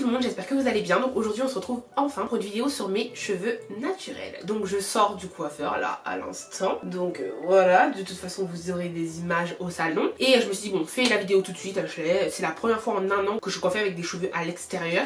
le monde, j'espère que vous allez bien. Donc aujourd'hui on se retrouve enfin pour une vidéo sur mes cheveux naturels. Donc je sors du coiffeur là à l'instant. Donc voilà, de toute façon vous aurez des images au salon. Et je me suis dit bon, fais la vidéo tout de suite. C'est la première fois en un an que je coiffais avec des cheveux à l'extérieur.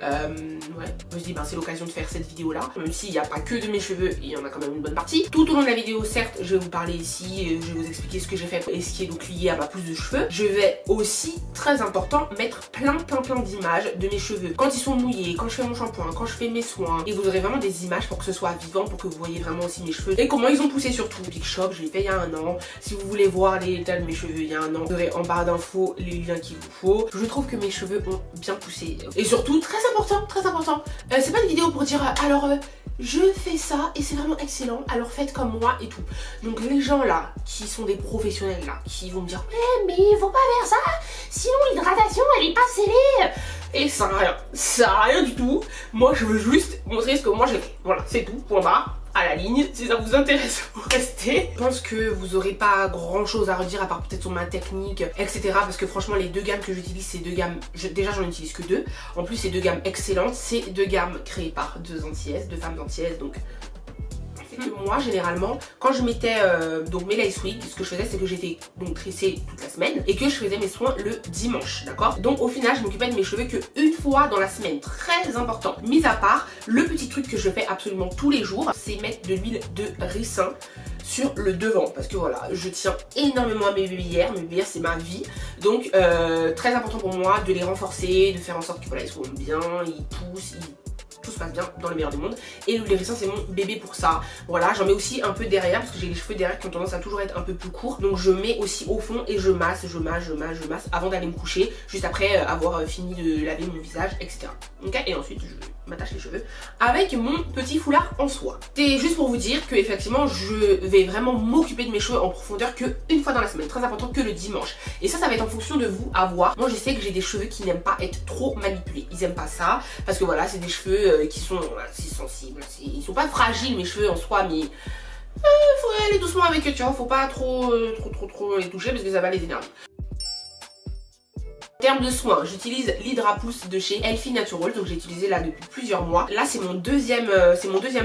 Ouais, je me suis dit ben c'est l'occasion de faire cette vidéo là. Même s'il n'y a pas que de mes cheveux, il y en a quand même une bonne partie. Tout au long de la vidéo, certes, je vais vous parler ici, je vais vous expliquer ce que j'ai fait et ce qui est donc lié à ma pousse de cheveux. Je vais aussi, très important, mettre plein d'images de mes cheveux. Quand ils sont mouillés, quand je fais mon shampoing, quand je fais mes soins. Et vous aurez vraiment des images pour que ce soit vivant, pour que vous voyez vraiment aussi mes cheveux. Et comment ils ont poussé surtout. Big Shop, je l'ai fait il y a un an. Si vous voulez voir l'état de mes cheveux il y a un an, vous aurez en barre d'infos les liens qu'il vous faut. Je trouve que mes cheveux ont bien poussé. Et surtout, très important, c'est pas une vidéo pour dire alors je fais ça et c'est vraiment excellent, alors faites comme moi et tout. Donc les gens là, qui sont des professionnels là, qui vont me dire ouais mais il faut pas faire ça, sinon l'hydratation elle est pas scellée. Et ça sert à rien du tout. Moi je veux juste montrer ce que moi j'ai fait. Voilà, c'est tout, point barre. À la ligne, si ça vous intéresse, vous restez. Je pense que vous aurez pas grand chose à redire à part peut-être sur ma technique, etc. Parce que franchement, les deux gammes que j'utilise, c'est deux gammes, déjà j'en utilise que deux. En plus, c'est deux gammes excellentes. C'est deux gammes créées par deux antillaises, deux femmes antillaises. Donc, c'est que moi, généralement, quand je mettais donc mes lace wigs, ce que je faisais, c'est que j'étais donc tressée toute la semaine et que je faisais mes soins le dimanche, d'accord? Donc au final, je m'occupais de mes cheveux que une fois dans la semaine, très important. Mis à part, le petit truc que je fais absolument tous les jours, c'est mettre de l'huile de ricin sur le devant, parce que voilà, je tiens énormément à mes bébés-bières c'est ma vie, donc très important pour moi de les renforcer, de faire en sorte que voilà, ils soient bien, ils poussent, tout se passe bien dans le meilleur des mondes. Et l'huile de ricin c'est mon bébé pour ça. Voilà, j'en mets aussi un peu derrière parce que j'ai les cheveux derrière qui ont tendance à toujours être un peu plus courts. Donc je mets aussi au fond et je masse avant d'aller me coucher, juste après avoir fini de laver mon visage, etc. Ok, et ensuite je m'attache les cheveux avec mon petit foulard en soie. C'est juste pour vous dire que effectivement je vais vraiment m'occuper de mes cheveux en profondeur que une fois dans la semaine, très important, que le dimanche. Et ça va être en fonction de vous à voir. Moi je sais que j'ai des cheveux qui n'aiment pas être trop manipulés, ils aiment pas ça parce que voilà, c'est des cheveux qui sont assez sensibles, ils sont pas fragiles mes cheveux en soi, mais faut aller doucement avec eux, tu vois, faut pas trop les toucher parce que ça va les énerver. En termes de soins, j'utilise l'Hydra Pousse de chez Healthy Naturals, donc j'ai utilisé là depuis plusieurs mois. Là c'est mon deuxième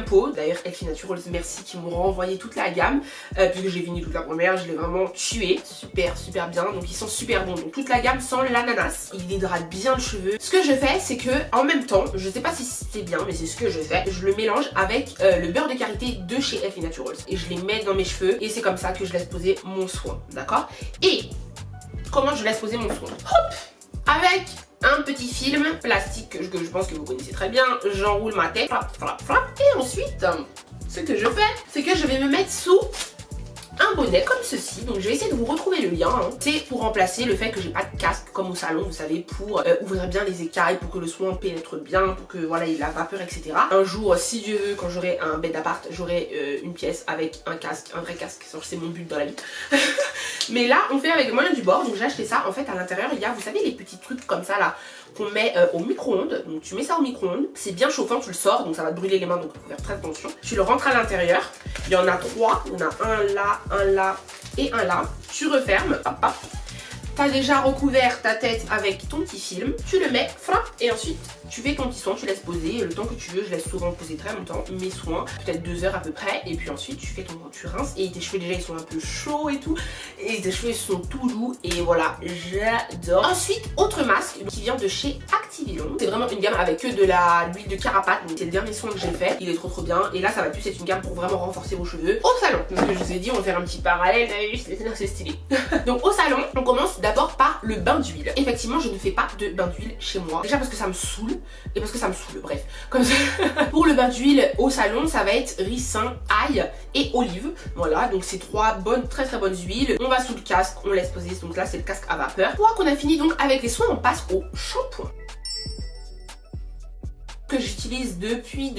pot. D'ailleurs Healthy Naturals, merci, qui m'ont renvoyé toute la gamme, puisque j'ai fini toute la première, je l'ai vraiment tué, super bien, donc ils sont super bons. Donc toute la gamme sans l'ananas, il hydrate bien le cheveu. Ce que je fais, c'est que en même temps, je sais pas si c'est bien, mais c'est ce que je fais, je le mélange avec le beurre de karité de chez Healthy Naturals et je les mets dans mes cheveux et c'est comme ça que je laisse poser mon soin, d'accord? Et comment je laisse poser mon soin? Hop! Avec un petit film plastique que je pense que vous connaissez très bien, j'enroule ma tête, flap, et ensuite, ce que je fais, c'est que je vais me mettre sous un bonnet comme ceci. Donc je vais essayer de vous retrouver le lien, hein. C'est pour remplacer le fait que j'ai pas de casque comme au salon, vous savez, pour ouvrir bien les écailles, pour que le soin pénètre bien, pour que voilà, il y ait la vapeur, etc. Un jour, si Dieu veut, quand j'aurai un bed d'appart, j'aurai une pièce avec un casque, un vrai casque, c'est mon but dans la vie. Mais là, on fait avec le moyen du bord, donc j'ai acheté ça. En fait, à l'intérieur, il y a, vous savez, les petits trucs comme ça là, qu'on met au micro-ondes. Donc tu mets ça au micro-ondes, c'est bien chauffant, tu le sors, donc ça va te brûler les mains, donc il faut faire très attention. Tu le rentres à l'intérieur, il y en a 3, il y en a un là et un là. Tu refermes, hop hop. T'as déjà recouvert ta tête avec ton petit film, tu le mets, frappe, et ensuite tu fais ton petit soin, tu laisses poser le temps que tu veux. Je laisse souvent poser très longtemps mes soins, peut-être 2 heures à peu près, et puis ensuite tu fais tu rinces et tes cheveux déjà ils sont un peu chauds et tout, et tes cheveux ils sont tout doux et voilà, j'adore. Ensuite, autre masque qui vient de chez Activillon, c'est vraiment une gamme avec que de l'huile de carapate, donc c'est le dernier soin que j'ai fait, il est trop bien, et là ça va plus être une gamme pour vraiment renforcer vos cheveux au salon, parce que je vous ai dit on va faire un petit parallèle, c'est stylé. Donc au salon, on commence d'abord par le bain d'huile. Effectivement, je ne fais pas de bain d'huile chez moi. Déjà parce que ça me saoule et parce que ça me saoule, bref. Comme ça. Pour le bain d'huile au salon, ça va être ricin, ail et olive. Voilà, donc c'est 3 très bonnes huiles. On va sous le casque, on laisse poser. Donc là, c'est le casque à vapeur. Une fois qu'on a fini donc avec les soins, on passe au shampoing. que j'utilise depuis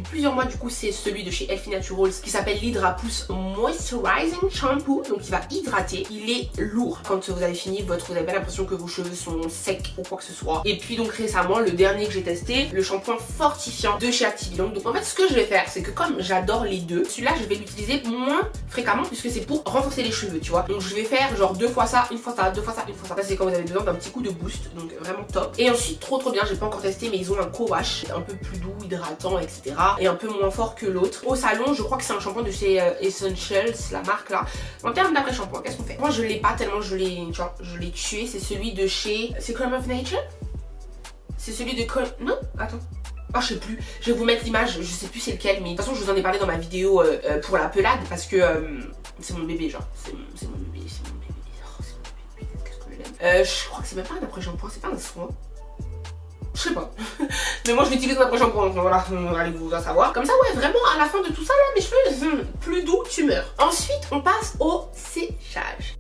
plusieurs mois, du coup c'est celui de chez Healthy Naturals qui s'appelle l'Hydra Plus Moisturizing Shampoo. Donc il va hydrater, il est lourd. Quand vous avez fini vous avez pas l'impression que vos cheveux sont secs ou quoi que ce soit. Et puis donc récemment, le dernier que j'ai testé, le shampoing fortifiant de chez Activillon. Donc en fait ce que je vais faire, c'est que comme j'adore les deux, celui-là je vais l'utiliser moins fréquemment puisque c'est pour renforcer les cheveux, tu vois. Donc je vais faire genre 2 fois ça, une fois ça, 2 fois ça, une fois ça. Ça c'est quand vous avez besoin d'un petit coup de boost, donc vraiment top. Et ensuite trop bien, j'ai pas encore testé mais ils ont un co-wash un peu plus doux, hydratant, etc. et un peu moins fort que l'autre. Au salon je crois que c'est un shampoing de chez Essentials, la marque là. En termes d'après shampoing, qu'est-ce qu'on fait? Moi je l'ai pas tellement, je l'ai tué. C'est celui de chez, c'est Crème of Nature. C'est celui de non, attends. Ah, je sais plus, je vais vous mettre l'image, je sais plus c'est lequel, mais de toute façon je vous en ai parlé dans ma vidéo pour la pelade parce que c'est mon bébé, genre, c'est mon bébé, c'est mon bébé, oh, c'est mon bébé, qu'est-ce que je l'aime. Je crois que c'est même pas un après-shampoing, c'est pas un soin. Je sais pas. Mais moi je l'utilise dans après-shampoing, donc voilà, allez vous en savoir. Comme ça, ouais, vraiment à la fin de tout ça là, mes cheveux, plus doux, tu meurs. Ensuite, on passe au séchage.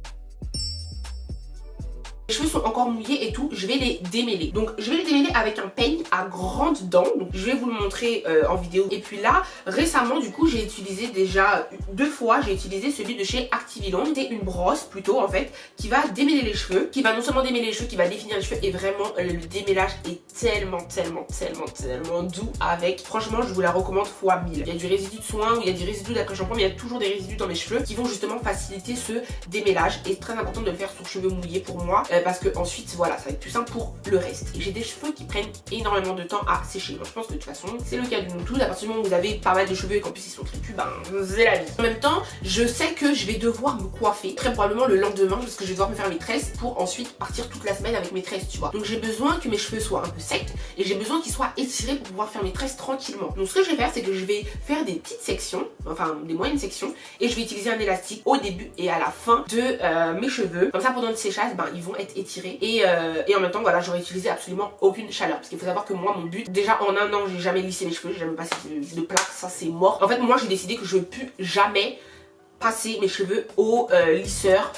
Les cheveux sont encore mouillés et tout, je vais les démêler. Donc je vais les démêler avec un peigne à grandes dents. Donc je vais vous le montrer en vidéo. Et puis là, récemment du coup, j'ai utilisé déjà 2 fois, j'ai utilisé celui de chez Activillon. C'est une brosse plutôt en fait, qui va démêler les cheveux, qui va non seulement démêler les cheveux, qui va définir les cheveux. Et vraiment, le démêlage est tellement doux avec. Franchement, je vous la recommande fois 1000. Il y a du résidu de soin, ou il y a du résidu d'après-shampoing, mais il y a toujours des résidus dans mes cheveux qui vont justement faciliter ce démêlage. Et c'est très important de le faire sur cheveux mouillés pour moi. Parce que ensuite voilà, ça va être plus simple pour le reste. Et j'ai des cheveux qui prennent énormément de temps à sécher. Donc je pense que de toute façon c'est le cas de nous tous. À partir du moment où vous avez pas mal de cheveux et qu'en plus ils sont crépus, ben c'est la vie. En même temps, je sais que je vais devoir me coiffer très probablement le lendemain parce que je vais devoir me faire mes tresses pour ensuite partir toute la semaine avec mes tresses, tu vois. Donc j'ai besoin que mes cheveux soient un peu secs et j'ai besoin qu'ils soient étirés pour pouvoir faire mes tresses tranquillement. Donc ce que je vais faire, c'est que je vais faire des petites sections, enfin des moyennes sections, et je vais utiliser un élastique au début et à la fin de mes cheveux. Comme ça pendant le séchage, ben ils vont être étirés. Et en même temps voilà, j'aurais utilisé absolument aucune chaleur parce qu'il faut savoir que moi mon but, déjà en un an j'ai jamais lissé mes cheveux, j'ai jamais passé de plaque, ça c'est mort. En fait moi j'ai décidé que je ne peux jamais passer mes cheveux au lisseur,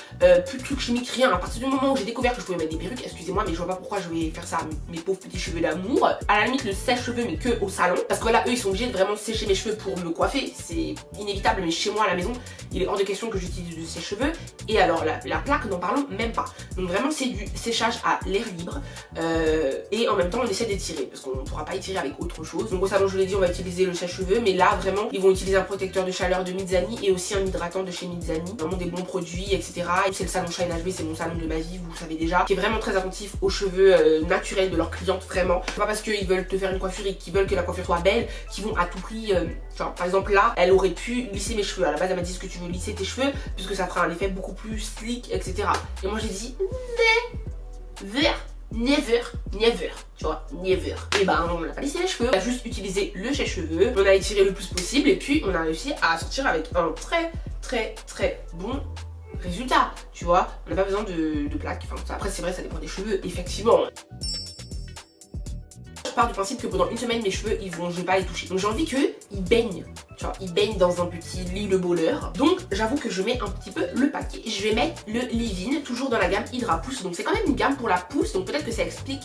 plus de trucs chimiques, rien. À partir du moment où j'ai découvert que je pouvais mettre des perruques, excusez-moi mais je vois pas pourquoi je vais faire ça à mes pauvres petits cheveux d'amour. À la limite le sèche-cheveux mais que au salon, parce que là eux ils sont obligés de vraiment sécher mes cheveux pour me coiffer, c'est inévitable, mais chez moi à la maison il est hors de question que j'utilise du sèche-cheveux. Et alors la plaque n'en parlons même pas. Donc vraiment c'est du séchage à l'air libre et en même temps on essaie d'étirer parce qu'on ne pourra pas étirer avec autre chose. Donc au salon je vous l'ai dit, on va utiliser le sèche-cheveux, mais là vraiment ils vont utiliser un protecteur de chaleur de Mizani et aussi un hydratant de chez Mizani, vraiment des bons produits, etc. C'est le salon Shine HB, c'est mon salon de ma vie, vous le savez déjà, qui est vraiment très attentif aux cheveux naturels de leurs clientes, vraiment. C'est pas parce qu'ils veulent te faire une coiffure et qu'ils veulent que la coiffure soit belle qu'ils vont à tout prix, genre, par exemple là, elle aurait pu lisser mes cheveux. À la base elle m'a dit, est-ce que tu veux lisser tes cheveux puisque ça fera un effet beaucoup plus slick, etc. Et moi j'ai dit never, tu vois, never. Et ben on n'a pas lissé les cheveux, on a juste utilisé le sèche-cheveux, on a étiré le plus possible et puis on a réussi à sortir avec un très bon résultat, tu vois. On n'a pas besoin de plaques, enfin après c'est vrai ça dépend des cheveux, effectivement. Je pars du principe que pendant une semaine mes cheveux je vais pas les toucher. Donc j'ai envie qu'ils baignent, tu vois, ils baignent dans un petit lit le bowler. Donc j'avoue que je mets un petit peu le paquet. Je vais mettre le leave-in, toujours dans la gamme Hydra Pousse. Donc c'est quand même une gamme pour la pousse, donc peut-être que ça explique.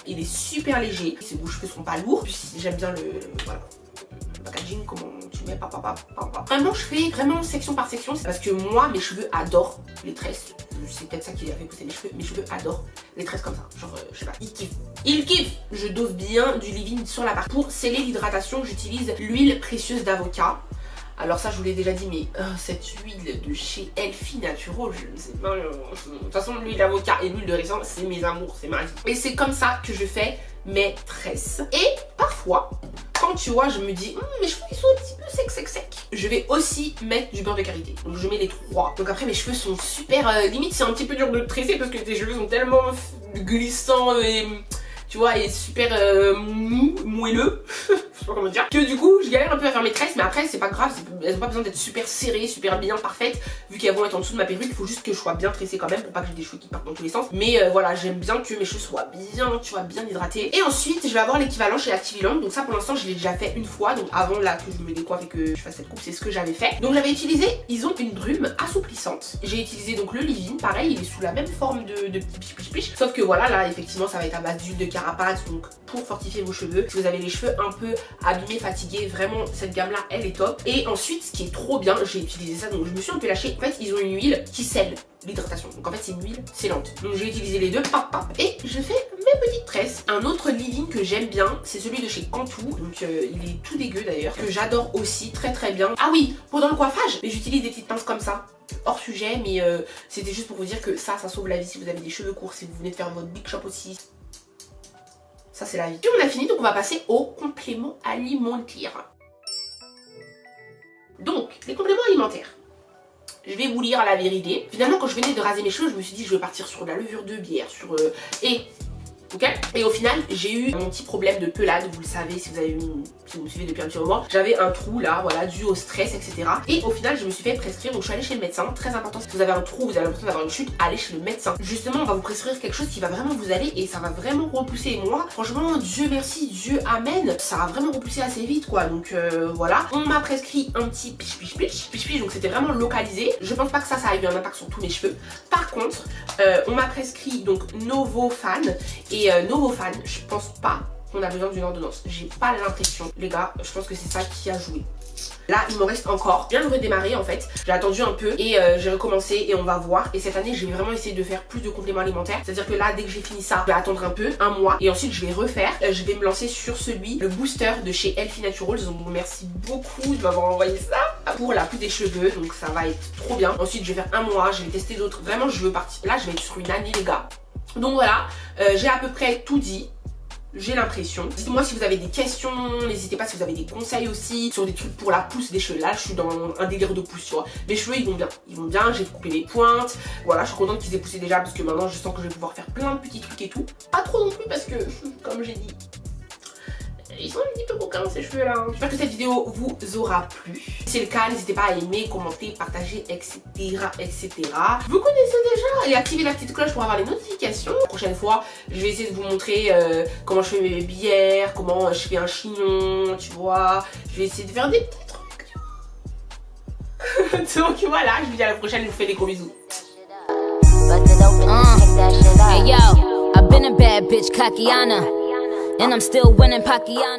Il est super léger, vos cheveux seront pas lourds. Puis j'aime bien voilà, le packaging, comment tu mets, Vraiment je fais vraiment section par section, c'est parce que moi mes cheveux adorent les tresses. C'est peut-être ça qui a fait pousser mes cheveux adorent les tresses comme ça, genre je sais pas, ils kiffent. Je dose bien du leave-in sur la partie. Pour sceller l'hydratation, j'utilise l'huile précieuse d'avocat. Alors ça je vous l'ai déjà dit, mais cette huile de chez Healthy Naturals, je ne sais pas, de toute façon l'huile d'avocat et l'huile de raisin c'est mes amours, c'est ma vie. Et c'est comme ça que je fais mes tresses. Et parfois, quand tu vois je me dis mes cheveux ils sont un petit peu secs, je vais aussi mettre du beurre de karité. Donc je mets les 3. Donc après mes cheveux sont super, limite c'est un petit peu dur de tresser parce que tes cheveux sont tellement glissants et tu vois, et super moelleux, je sais pas comment dire, que du coup je galère un peu à faire mes tresses, mais après c'est pas grave, elles ont pas besoin d'être super serrées, super bien parfaites, vu qu'elles vont être en dessous de ma perruque. Il faut juste que je sois bien tressée quand même pour pas que j'ai des cheveux qui partent dans tous les sens. Mais voilà, j'aime bien que mes cheveux soient bien, tu vois, bien hydratés. Et ensuite je vais avoir l'équivalent chez Activillon. Donc ça pour l'instant je l'ai déjà fait une fois, donc avant là que je me décoiffe et que je fasse cette coupe, c'est ce que j'avais fait. Donc j'avais utilisé, ils ont une brume assouplissante. J'ai utilisé donc le leave-in, pareil, il est sous la même forme de petit piche, sauf que voilà, là effectivement ça va être à base d'huile de karité carapace, donc pour fortifier vos cheveux. Si vous avez les cheveux un peu abîmés, fatigués, vraiment cette gamme là elle est top. Et ensuite ce qui est trop bien, j'ai utilisé ça donc je me suis un peu lâchée. En fait ils ont une huile qui scelle l'hydratation, donc en fait c'est une huile scellante. Donc j'ai utilisé les deux, et je fais mes petites tresses. Un autre leave-in que j'aime bien, c'est celui de chez Cantu, donc il est tout dégueu d'ailleurs, que j'adore aussi très bien. Ah oui, pendant le coiffage, mais j'utilise des petites pinces comme ça, hors sujet, mais c'était juste pour vous dire que ça sauve la vie si vous avez des cheveux courts, si vous venez de faire votre big shop aussi. Ça c'est la vie. Puis on a fini, donc on va passer aux compléments alimentaires. Donc, les compléments alimentaires. Je vais vous lire la vérité. Finalement, quand je venais de raser mes cheveux, je me suis dit je vais partir sur de la levure de bière, ok. Et au final, j'ai eu mon petit problème de pelade, vous le savez si vous me suivez depuis un petit moment. J'avais un trou là, voilà, dû au stress, etc. Et au final, je me suis fait prescrire, donc je suis allée chez le médecin. Très important, si vous avez un trou, vous avez l'impression d'avoir une chute, allez chez le médecin. Justement, on va vous prescrire quelque chose qui va vraiment vous aller et ça va vraiment repousser. Et moi, franchement, Dieu merci, Dieu amen, ça a vraiment repoussé assez vite quoi. Donc voilà, on m'a prescrit un petit piche, donc c'était vraiment localisé. Je pense pas que ça a eu un impact sur tous mes cheveux. Par contre, on m'a prescrit donc Novofan. Et Novofan, je pense pas qu'on a besoin d'une ordonnance. J'ai pas l'impression, les gars, je pense que c'est ça qui a joué. Là, il m'en reste encore. Je viens de redémarrer en fait. J'ai attendu un peu et j'ai recommencé et on va voir. Et cette année, je vais vraiment essayer de faire plus de compléments alimentaires. C'est-à-dire que là, dès que j'ai fini ça, je vais attendre un peu, un mois. Et ensuite, je vais refaire. Je vais me lancer sur celui, le booster de chez Healthy Naturals. Donc, merci beaucoup de m'avoir envoyé ça pour la coupe des cheveux. Donc, ça va être trop bien. Ensuite, je vais faire un mois. Je vais tester d'autres. Vraiment, je veux partir. Là, je vais être sur une année, les gars. Donc voilà, j'ai à peu près tout dit. J'ai l'impression. Dites-moi si vous avez des questions, n'hésitez pas si vous avez des conseils aussi sur des trucs pour la pousse des cheveux. Là, je suis dans un délire de pousse, tu vois. Mes cheveux, ils vont bien, j'ai coupé les pointes. Voilà, je suis contente qu'ils aient poussé déjà parce que maintenant, je sens que je vais pouvoir faire plein de petits trucs et tout. Pas trop non plus parce que, comme j'ai dit, ils sont un petit peu coquins ces cheveux là. J'espère que cette vidéo vous aura plu. Si c'est le cas, n'hésitez pas à aimer, commenter, partager, etc. Vous connaissez déjà et activez la petite cloche pour avoir les notifications. La prochaine fois, je vais essayer de vous montrer comment je fais mes bières, comment je fais un chignon, tu vois. Je vais essayer de faire des petits trucs. Donc voilà, je vous dis à la prochaine, je vous fais des gros bisous. Hey yo, I've been a bad bitch, Kakiana. And I'm still winning Pacquiao.